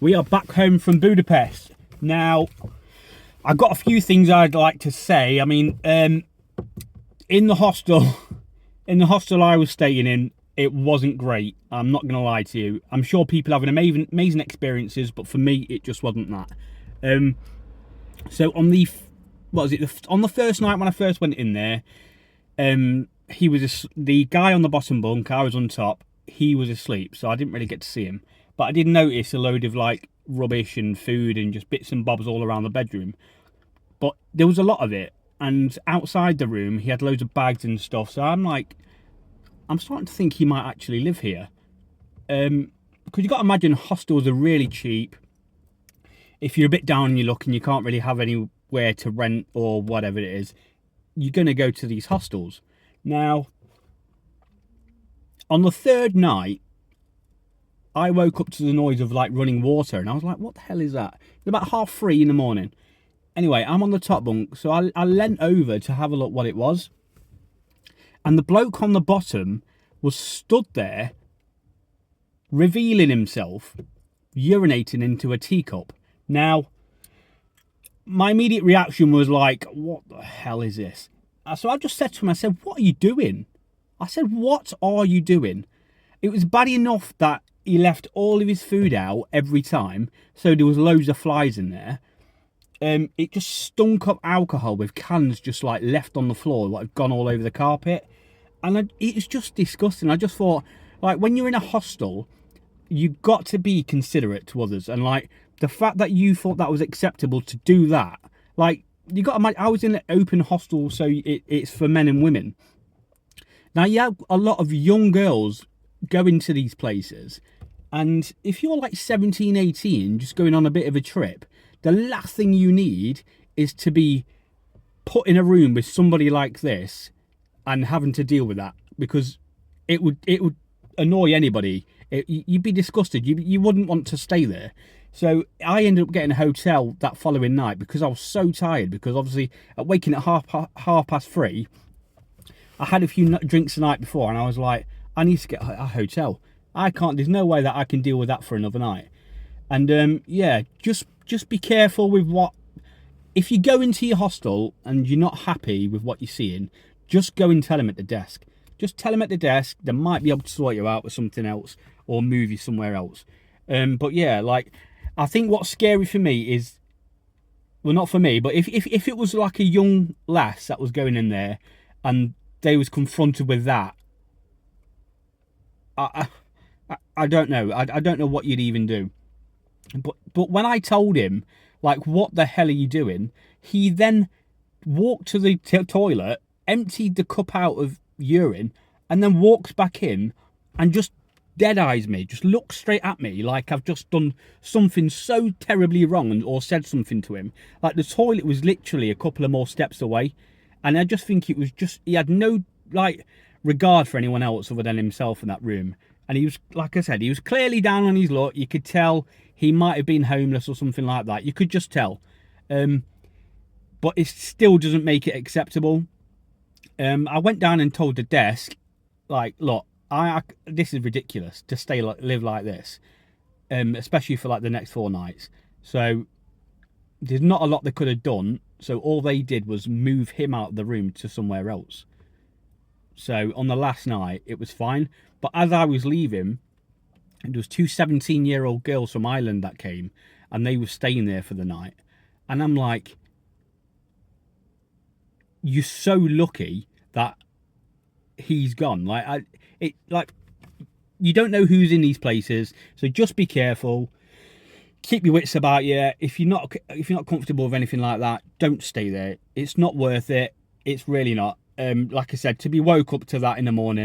We are back home from Budapest. Now, I've got a few things I'd like to say. I mean, in the hostel I was staying in, it wasn't great. I'm not going to lie to you. I'm sure people have amazing experiences, but for me, it just wasn't that. So on the on the first night when I first went in there, the guy on the bottom bunk. I was on top. He was asleep, so I didn't really get to see him. But I did notice a load of like rubbish and food and just bits and bobs all around the bedroom. But there was a lot of it, and outside the room he had loads of bags and stuff. So I'm starting to think he might actually live here. Because you got to imagine hostels are really cheap. If you're a bit down on your luck and you can't really have anywhere to rent or whatever it is, you're going to go to these hostels. Now, on the third night, I woke up to the noise of like running water, and I was like, what the hell is that? It's about 3:30 in the morning. Anyway, I'm on the top bunk, so I leant over to have a look what it was. And the bloke on the bottom was stood there, revealing himself, urinating into a teacup. Now, my immediate reaction was like, what the hell is this? So I just said to him, I said, what are you doing? I said, what are you doing? It was bad enough that he left all of his food out every time, so there was loads of flies in there. It just stunk up alcohol with cans just like left on the floor, like gone all over the carpet. And it's just disgusting. I just thought, like, when you're in a hostel, you've got to be considerate to others. And like, the fact that you thought that was acceptable to do that, like, you got to imagine, I was in an open hostel, so it's for men and women. Now, you have a lot of young girls go into these places, and if you're like 17, 18, just going on a bit of a trip, the last thing you need is to be put in a room with somebody like this and having to deal with that, because it would annoy anybody. You'd be disgusted. You wouldn't want to stay there. So I ended up getting a hotel that following night because I was so tired, because obviously waking at half past 3, I had a few drinks the night before, and I was like, I need to get a hotel. There's no way that I can deal with that for another night. And yeah, just be careful with if you go into your hostel and you're not happy with what you're seeing, just go and tell them at the desk. Just tell them at the desk. They might be able to sort you out with something else or move you somewhere else. But yeah, like, I think what's scary for me is, well, not for me, but if it was like a young lass that was going in there and they was confronted with that, I don't know. I don't know what you'd even do. But when I told him, like, what the hell are you doing? He then walked to the toilet, emptied the cup out of urine, and then walks back in and just dead eyes me, just looks straight at me like I've just done something so terribly wrong or said something to him. Like, the toilet was literally a couple of more steps away, and I just think he had no like regard for anyone else other than himself in that room. And he was, like I said, he was clearly down on his luck. You could tell he might have been homeless or something like that. You could just tell. But it still doesn't make it acceptable. I went down and told the desk, like, look, this is ridiculous to live like this, especially for like the next 4 nights. So there's not a lot they could have done. So all they did was move him out of the room to somewhere else. So on the last night, it was fine. But as I was leaving, there was 2 17-year-old girls from Ireland that came, and they were staying there for the night. And I'm like, you're so lucky that he's gone. Like, you don't know who's in these places, so just be careful. Keep your wits about you. If you're not comfortable with anything like that, don't stay there. It's not worth it. It's really not. Like I said, to be woke up to that in the morning,